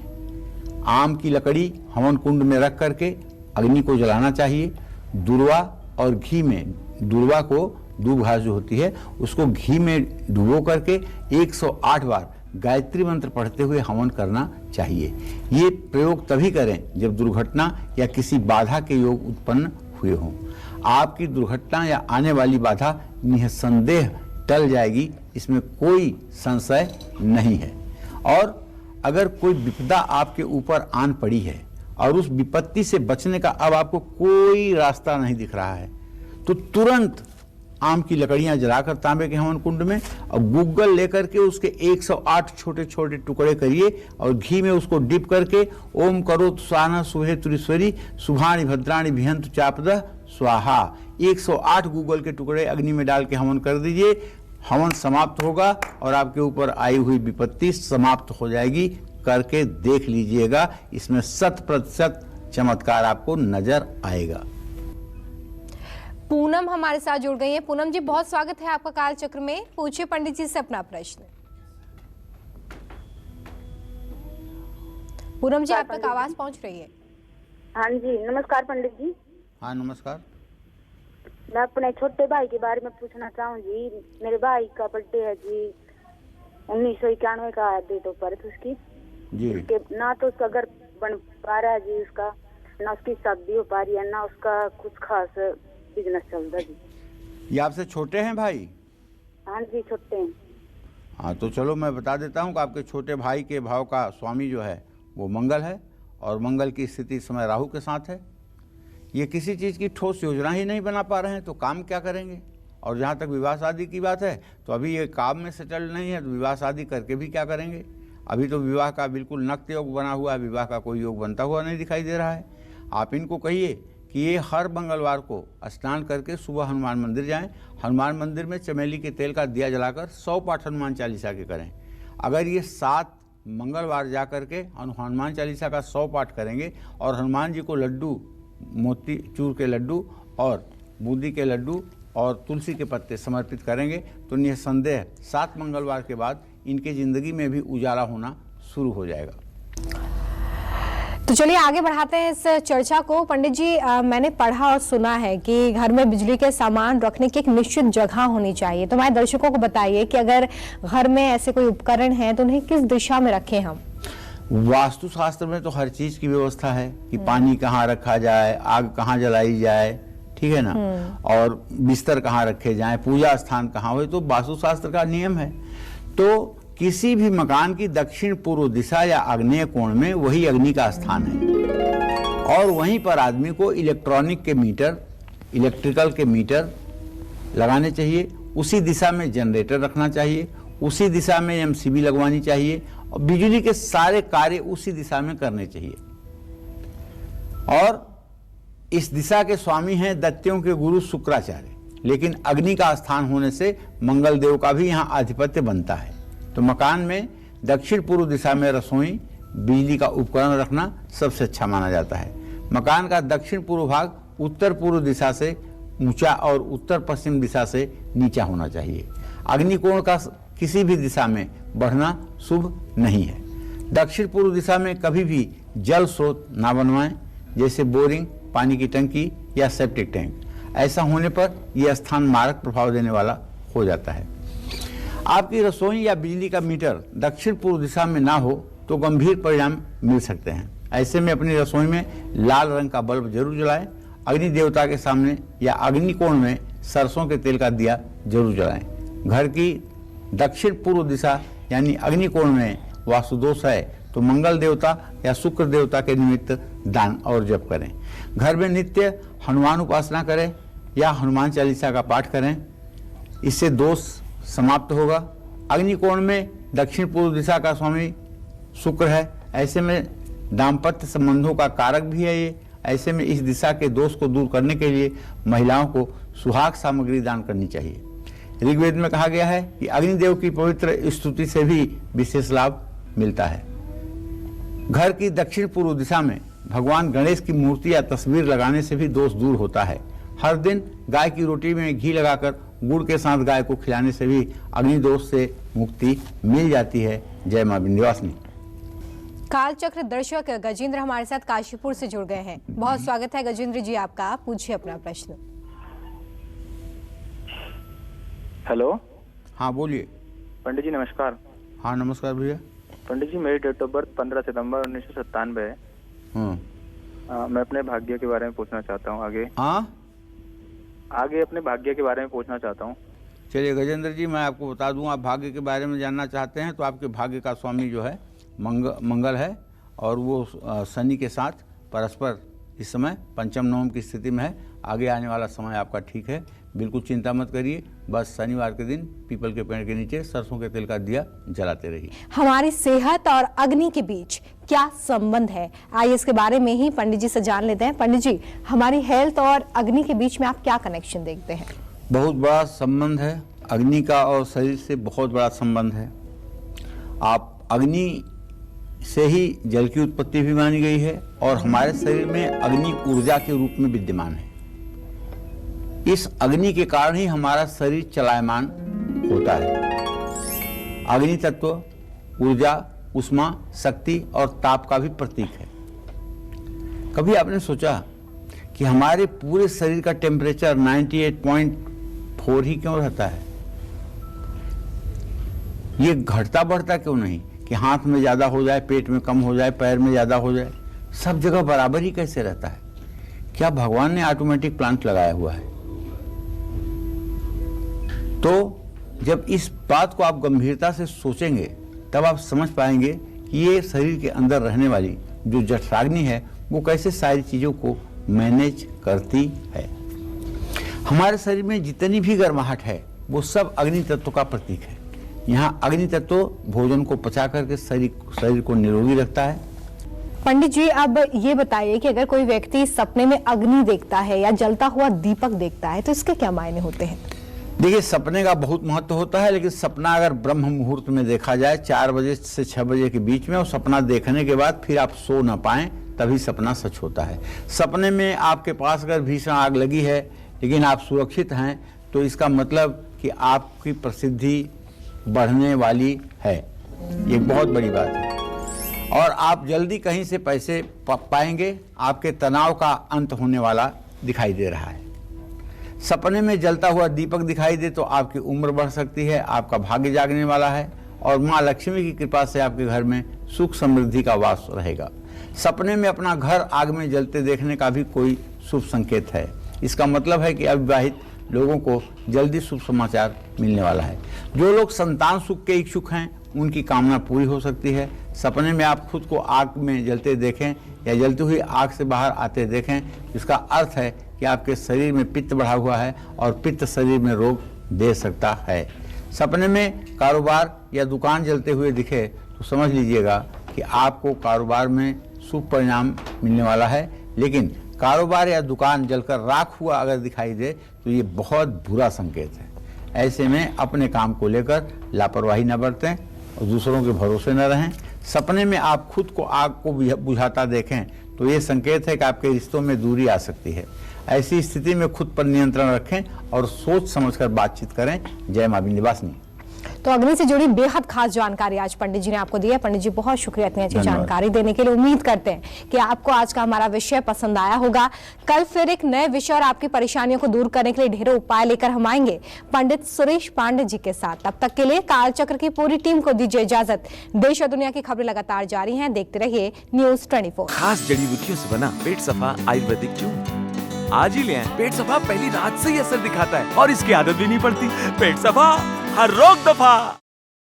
आम की लकड़ी हवन कुंड में रख करके अग्नि को जलाना चाहिए। दुर्वा और घी में, दुर्वा को, दूब घास जो होती है उसको घी में डुबो करके 108 बार गायत्री मंत्र पढ़ते हुए हवन करना चाहिए। ये प्रयोग तभी करें जब दुर्घटना या किसी बाधा के योग उत्पन्न हुए हों। आपकी दुर्घटना या आने वाली बाधा निसंदेह टल जाएगी, इसमें कोई संशय नहीं है। और अगर कोई विपदा आपके ऊपर आन पड़ी है और उस विपत्ति से बचने का अब आपको कोई रास्ता नहीं दिख रहा है, तो तुरंत आम की लकड़ियां जलाकर तांबे के हवन कुंड में और गूगल लेकर के उसके 108 छोटे छोटे टुकड़े करिए और घी में उसको डिप करके ओम करो स्वाहा सुहे तुरीश्वरी शुभानि भद्राणि भिहंतु चापदः स्वाहा 108 गूगल के टुकड़े अग्नि में डाल के हवन कर दीजिए। हवन समाप्त होगा और आपके ऊपर आई हुई विपत्ति समाप्त हो जाएगी। करके देख लीजिएगा, इसमें 100% चमत्कार आपको नजर आएगा।
पूनम हमारे साथ जुड़ गई है। पूनम जी, बहुत स्वागत है आपका काल चक्र में। पूछिए पंडित जी से अपना प्रश्न। पूनम जी, आप तक आवाज पहुंच रही है?
हाँ जी, नमस्कार पंडित जी।
हाँ नमस्कार।
मैं अपने छोटे भाई के बारे में पूछना चाहूँ जी। मेरे भाई का बर्थडे है जी, 1991 का है डेट ऑफ बर्थ उसकी
जी।
ना तो उसका घर बन पा रहा है जी, उसका ना उसकी शादी हो पा रही है, ना उसका कुछ खास बिजनेस चल रहा है जी।
ये आपसे छोटे हैं भाई?
हाँ जी, छोटे हैं।
हाँ तो चलो मैं बता देता हूँ कि आपके छोटे भाई के भाव का स्वामी जो है वो मंगल है और मंगल की स्थिति इस समय राहु के साथ है। ये किसी चीज़ की ठोस योजना ही नहीं बना पा रहे हैं तो काम क्या करेंगे। और जहाँ तक विवाह शादी की बात है तो अभी ये काम में सेटल नहीं है तो विवाह शादी करके भी क्या करेंगे। अभी तो विवाह का बिल्कुल नक्त योग बना हुआ है, विवाह का कोई योग बनता हुआ नहीं दिखाई दे रहा है। आप इनको कहिए कि ये हर मंगलवार को स्नान करके सुबह हनुमान मंदिर जाएं। हनुमान मंदिर में चमेली के तेल का दिया जलाकर 100 पाठ हनुमान चालीसा के करें। अगर ये 7 मंगलवार जा करके हनुमान चालीसा का 100 पाठ करेंगे और हनुमान जी को लड्डू, मोती चूर के लड्डू और बूंदी के लड्डू और तुलसी के पत्ते समर्पित करेंगे तो निसंदेह 7 मंगलवार के बाद इनके ज़िंदगी में भी उजाला होना शुरू हो जाएगा।
तो चलिए आगे बढ़ाते हैं इस चर्चा को। पंडित जी, मैंने पढ़ा और सुना है कि घर में बिजली के सामान रखने की एक निश्चित जगह होनी चाहिए, तो हमारे दर्शकों को बताइए कि अगर घर में ऐसे कोई उपकरण हैं तो उन्हें किस दिशा में रखें हम?
वास्तुशास्त्र में तो हर चीज की व्यवस्था है कि पानी कहाँ रखा जाए, आग कहाँ जलाई जाए, ठीक है ना, और बिस्तर कहाँ रखे जाएं, पूजा स्थान कहाँ हो, तो वास्तुशास्त्र का नियम है। तो किसी भी मकान की दक्षिण पूर्व दिशा या आग्नेय कोण में वही अग्नि का स्थान है और वहीं पर आदमी को इलेक्ट्रॉनिक के मीटर, इलेक्ट्रिकल के मीटर लगाने चाहिए, उसी दिशा में जनरेटर रखना चाहिए, उसी दिशा में एमसीबी लगवानी चाहिए और बिजली के सारे कार्य उसी दिशा में करने चाहिए। और इस दिशा के स्वामी हैं दैत्यों के गुरु शुक्राचार्य, लेकिन अग्नि का स्थान होने से मंगल देव का भी यहाँ आधिपत्य बनता है। तो मकान में दक्षिण पूर्व दिशा में रसोई, बिजली का उपकरण रखना सबसे अच्छा माना जाता है। मकान का दक्षिण पूर्व भाग उत्तर पूर्व दिशा से ऊंचा और उत्तर पश्चिम दिशा से नीचा होना चाहिए। अग्निकोण का किसी भी दिशा में बढ़ना शुभ नहीं है। दक्षिण पूर्व दिशा में कभी भी जल स्रोत ना बनवाएं, जैसे बोरिंग, पानी की टंकी या सेप्टिक टैंक। ऐसा होने पर यह स्थान मारक प्रभाव देने वाला हो जाता है। आपकी रसोई या बिजली का मीटर दक्षिण पूर्व दिशा में ना हो तो गंभीर परिणाम मिल सकते हैं। ऐसे में अपनी रसोई में लाल रंग का बल्ब जरूर जलाएं। अग्नि देवता के सामने या अग्निकोण में सरसों के तेल का दिया जरूर जलाएं। घर की दक्षिण पूर्व दिशा यानी अग्निकोण में वास्तु दोष है तो मंगल देवता या शुक्र देवता के निमित्त दान और जप करें। घर में नित्य हनुमान उपासना करें या हनुमान चालीसा का पाठ करें, इससे दोष समाप्त होगा। अग्निकोण में दक्षिण पूर्व दिशा का स्वामी शुक्र है, ऐसे में दाम्पत्य संबंधों का कारक भी है ये। ऐसे में इस दिशा के दोष को दूर करने के लिए महिलाओं को सुहाग सामग्री दान करनी चाहिए। ऋग्वेद में कहा गया है कि अग्निदेव की पवित्र स्तुति से भी विशेष लाभ मिलता है। घर की दक्षिण पूर्व दिशा में भगवान गणेश की मूर्ति या तस्वीर लगाने से भी दोष दूर होता है। हर दिन गाय की रोटी में घी लगाकर गुड़ के साथ गाय को खिलाने से भी अग्निदोष से मुक्ति मिल जाती है। जय मां विंध्यवासिनी।
कालचक्र दर्शक गजेंद्र हमारे साथ काशीपुर से जुड़ गए हैं। बहुत स्वागत है गजेंद्र जी आपका, आप पूछिए अपना प्रश्न।
हेलो।
हाँ बोलिए।
पंडित जी नमस्कार।
हाँ नमस्कार भैया।
पंडित जी मेरी डेट ऑफ बर्थ 15 सितंबर 1997 है। मैं अपने भाग्य के बारे में पूछना चाहता हूँ आगे अपने भाग्य के बारे में पूछना चाहता हूँ।
चलिए गजेंद्र जी, मैं आपको बता दूं, आप भाग्य के बारे में जानना चाहते हैं तो आपके भाग्य का स्वामी जो है मंगल है और वो शनि के साथ परस्पर इस समय पंचम नवम की स्थिति में है। आगे आने वाला समय आपका ठीक है, बिल्कुल चिंता मत करिए। बस शनिवार के दिन पीपल के पेड़ के नीचे सरसों के तेल का दिया जलाते रहिए।
हमारी सेहत और अग्नि के बीच क्या संबंध है, आइए इसके बारे में ही पंडित जी से जान लेते हैं। पंडित जी, हमारी हेल्थ और अग्नि के बीच में आप क्या कनेक्शन देखते हैं?
बहुत बड़ा संबंध है अग्नि का और शरीर से, बहुत बड़ा संबंध है। आप अग्नि से ही जल की उत्पत्ति भी मानी गई है और हमारे शरीर में अग्नि ऊर्जा के रूप में विद्यमान है। इस अग्नि के कारण ही हमारा शरीर चलायमान होता है। अग्नि तत्व ऊर्जा, उष्मा, शक्ति और ताप का भी प्रतीक है। कभी आपने सोचा कि हमारे पूरे शरीर का टेम्परेचर 98.4 ही क्यों रहता है? ये घटता बढ़ता क्यों नहीं कि हाथ में ज्यादा हो जाए, पेट में कम हो जाए, पैर में ज्यादा हो जाए, सब जगह बराबर ही कैसे रहता है? क्या भगवान ने ऑटोमेटिक प्लांट लगाया हुआ है? तो जब इस बात को आप गंभीरता से सोचेंगे तब आप समझ पाएंगे कि ये शरीर के अंदर रहने वाली जो जठराग्नि है वो कैसे सारी चीजों को मैनेज करती है। हमारे शरीर में जितनी भी गर्माहट है वो सब अग्नि तत्व का प्रतीक है। यहाँ अग्नि तत्व भोजन को पचा करके शरीर को निरोगी रखता है।
पंडित जी, अब ये बताइए कि अगर कोई व्यक्ति सपने में अग्नि देखता है या जलता हुआ दीपक देखता है तो इसके क्या मायने होते हैं?
देखिए, सपने का बहुत महत्व होता है, लेकिन सपना अगर ब्रह्म मुहूर्त में देखा जाए 4 बजे से 6 बजे के बीच में, और सपना देखने के बाद फिर आप सो ना पाएं, तभी सपना सच होता है। सपने में आपके पास अगर भीषण आग लगी है लेकिन आप सुरक्षित हैं तो इसका मतलब कि आपकी प्रसिद्धि बढ़ने वाली है। ये बहुत बड़ी बात है और आप जल्दी कहीं से पैसे पाएंगे। आपके तनाव का अंत होने वाला दिखाई दे रहा है। सपने में जलता हुआ दीपक दिखाई दे तो आपकी उम्र बढ़ सकती है, आपका भाग्य जागने वाला है और माँ लक्ष्मी की कृपा से आपके घर में सुख समृद्धि का वास रहेगा। सपने में अपना घर आग में जलते देखने का भी कोई शुभ संकेत है। इसका मतलब है कि अविवाहित लोगों को जल्दी शुभ समाचार मिलने वाला है। जो लोग संतान सुख के इच्छुक हैं उनकी कामना पूरी हो सकती है। सपने में आप खुद को आग में जलते देखें या जलती हुई आग से बाहर आते देखें, इसका अर्थ है कि आपके शरीर में पित्त बढ़ा हुआ है और पित्त शरीर में रोग दे सकता है। सपने में कारोबार या दुकान जलते हुए दिखे तो समझ लीजिएगा कि आपको कारोबार में शुभ परिणाम मिलने वाला है। लेकिन कारोबार या दुकान जलकर राख हुआ अगर दिखाई दे तो ये बहुत बुरा संकेत है। ऐसे में अपने काम को लेकर लापरवाही न बरतें और दूसरों के भरोसे न रहें। सपने में आप खुद को आग को बुझाता देखें तो ये संकेत है कि आपके रिश्तों में दूरी आ सकती है। ऐसी स्थिति में खुद पर नियंत्रण रखें और सोच समझकर बातचीत करें। जय मां विंध्यवासिनी।
तो अग्नि से जुड़ी बेहद खास जानकारी आज पंडित जी ने आपको दी है। पंडित जी बहुत शुक्रिया इतनी अच्छी जानकारी देने के लिए। उम्मीद करते हैं कि आपको आज का हमारा विषय पसंद आया होगा। कल फिर एक नए विषय और आपकी परेशानियों को दूर करने के लिए ढेरों उपाय लेकर हम आएंगे पंडित सुरेश पांडे जी के साथ। तब तक के लिए कालचक्र की पूरी टीम को दीजिए इजाजत। देश और दुनिया की खबरें लगातार जारी हैं, देखते रहिए न्यूज़ 24।
खास जड़ी बूटियों से बना पेट सफा आयुर्वेदिक चूर्ण आज ही ले आएं। पेट सफा पहली रात से ही असर दिखाता है और इसकी आदत भी नहीं पड़ती। पेट सफा हर रोग दफा।